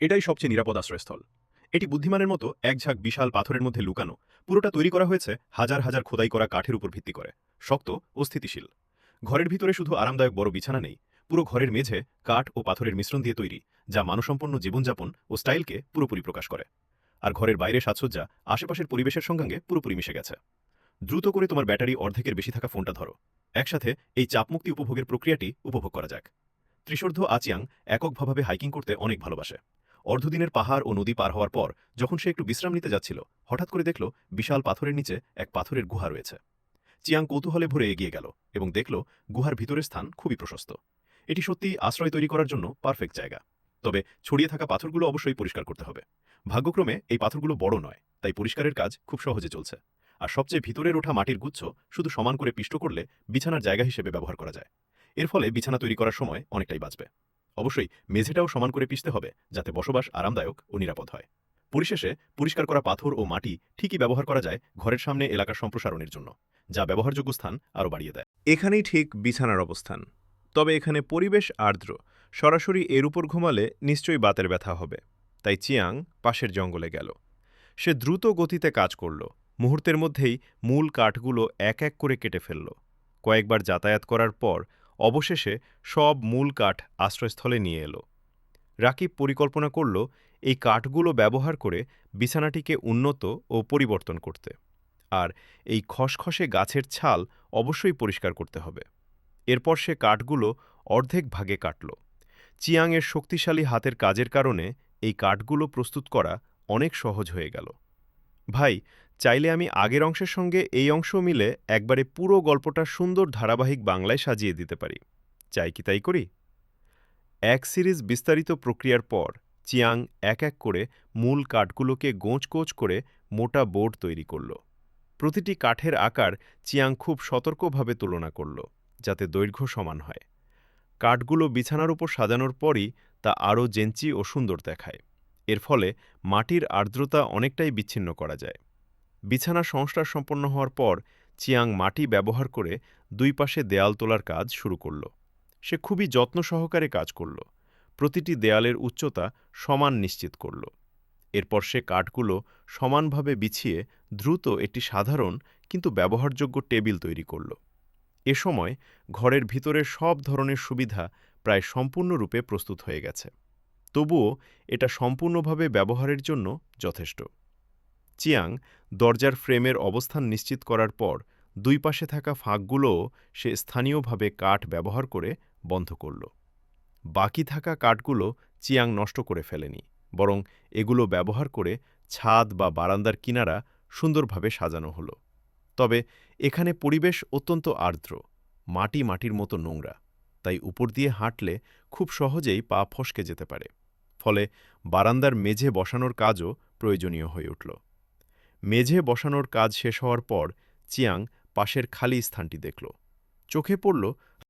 এটাই সবচেয়ে নিরাপদ আশ্রয়স্থল। এটি বুদ্ধিমানের মতো এক ঝাঁক বিশাল পাথরের মধ্যে লুকানো। পুরোটা তৈরি করা হয়েছে হাজার হাজার খোদাই করা কাঠের উপর ভিত্তি করে, শক্ত ও স্থিতিশীল। ঘরের ভিতরে শুধু আরামদায়ক বড় বিছানা নেই, পুরো ঘরের মেঝে কাঠ ও পাথরের মিশ্রণ দিয়ে তৈরি, যা মানসম্পন্ন জীবনযাপন ও স্টাইলকে পুরোপুরি প্রকাশ করে। আর ঘরের বাইরে সাজসজ্জা আশেপাশের পরিবেশের সঙ্গে পুরোপুরি মিশে গেছে। দ্রুত করে তোমার ব্যাটারি অর্ধেকের বেশি থাকা ফোনটা ধরো। একসাথে এই চাপমুক্তি উপভোগের প্রক্রিয়াটি উপভোগ করা যাক। ত্রিশর্ধ আচিয়াং এককভাবে হাইকিং করতে অনেক ভালোবাসে। অর্ধদিনের পাহাড় ও নদী পার হওয়ার পর যখন সে একটু বিশ্রাম নিতে যাচ্ছিল, হঠাৎ করে দেখল বিশাল পাথরের নিচে এক পাথরের গুহা রয়েছে। চিয়াং কৌতূহলে ভরে এগিয়ে গেল এবং দেখল গুহার ভিতরের স্থান খুবই প্রশস্ত। এটি সত্যি আশ্রয় তৈরি করার জন্য পারফেক্ট জায়গা। তবে ছড়িয়ে থাকা পাথরগুলো অবশ্যই পরিষ্কার করতে হবে। ভাগ্যক্রমে এই পাথরগুলো বড় নয়, তাই পরিষ্কারের কাজ খুব সহজে চলছে। আর সবচেয়ে ভিতরের ওঠা মাটির গুচ্ছ শুধু সমান করে পিষ্ট করলে বিছানার জায়গা হিসেবে ব্যবহার করা যায়। এর ফলে বিছানা তৈরি করার সময় অনেকটাই বাঁচবে। অবশ্যই মেঝেটাও সমান করে পিষতে হবে, যাতে বসবাস আরামদায়ক ও নিরাপদ হয়। পরিশেষে পরিষ্কার করা পাথর ও মাটি ঠিকই ব্যবহার করা যায় ঘরের সামনে এলাকার সম্প্রসারণের জন্য, যা ব্যবহারযোগ্য স্থান আরও বাড়িয়ে দেয়। এখানেই ঠিক বিছানার অবস্থান। তবে এখানে পরিবেশ আর্দ্র, সরাসরি এর উপর ঘুমালে নিশ্চয়ই বাতের ব্যথা হবে। তাই চিয়াং পাশের জঙ্গলে গেল। সে দ্রুত গতিতে কাজ করল। মুহূর্তের মধ্যেই মূল কাঠগুলো এক এক করে কেটে ফেলল। কয়েকবার যাতায়াত করার পর অবশেষে সব মূল কাঠ আশ্রয়স্থলে নিয়ে এলো। রাকিব পরিকল্পনা করল এই কাঠগুলো ব্যবহার করে বিছানাটিকে উন্নত ও পরিবর্তন করতে। আর এই খসখসে গাছের ছাল অবশ্যই পরিষ্কার করতে হবে। এরপর সে কাঠগুলো অর্ধেক ভাগে কাটল। চিয়াংয়ের শক্তিশালী হাতের কাজের কারণে এই কাঠগুলো প্রস্তুত করা অনেক সহজ হয়ে গেল। ভাই, চাইলে আমি আগের অংশের সঙ্গে এই অংশ মিলে একবারে পুরো গল্পটা সুন্দর ধারাবাহিক বাংলায় সাজিয়ে দিতে পারি। চাই কি তাই করি? এক সিরিজ বিস্তারিত প্রক্রিয়ার পর চিয়াং এক এক করে মূল কাঠগুলোকে গোঁচ করে মোটা বোর্ড তৈরি করল। প্রতিটি কাঠের আকার চিয়াং খুব সতর্কভাবে তুলনা করল, যাতে দৈর্ঘ্য সমান হয়। কাঠগুলো বিছানার উপর সাজানোর পরই তা আরও জেঞ্চি ও সুন্দর দেখায়। এর ফলে মাটির আর্দ্রতা অনেকটাই বিচ্ছিন্ন করা যায়। বিছানা সংস্কার সম্পন্ন হওয়ার পর চিয়াং মাটি ব্যবহার করে দুই পাশে দেয়াল তোলার কাজ শুরু করল। সে খুবই যত্ন সহকারে কাজ করল। প্রতিটি দেয়ালের উচ্চতা সমান নিশ্চিত করল। এরপর সে কাঠগুলো সমানভাবে বিছিয়ে দ্রুত একটি সাধারণ কিন্তু ব্যবহারযোগ্য টেবিল তৈরি করল। এ সময় ঘরের ভিতরের সব ধরনের সুবিধা প্রায় সম্পূর্ণরূপে প্রস্তুত হয়ে গেছে। তবুও এটা সম্পূর্ণভাবে ব্যবহারের জন্য যথেষ্ট। চিয়াং দরজার ফ্রেমের অবস্থান নিশ্চিত করার পর দুই পাশে থাকা ফাঁকগুলোও সে স্থানীয়ভাবে কাঠ ব্যবহার করে বন্ধ করল। বাকি থাকা কাঠগুলো চিয়াং নষ্ট করে ফেলেনি, বরং এগুলো ব্যবহার করে ছাদ বা বারান্দার কিনারা সুন্দরভাবে সাজানো হলো। তবে এখানে পরিবেশ অত্যন্ত আর্দ্র, মাটির মতো নোংরা, তাই উপর দিয়ে হাঁটলে খুব সহজেই পা ফসকে যেতে পারে। ফলে বারান্দার মেঝে বসানোর কাজও প্রয়োজনীয় হয়ে উঠল। মেঝে বসানোর কাজ শেষ হওয়ার পর চিয়াং পাশের খালি স্থানটি দেখল। চোখে পড়ল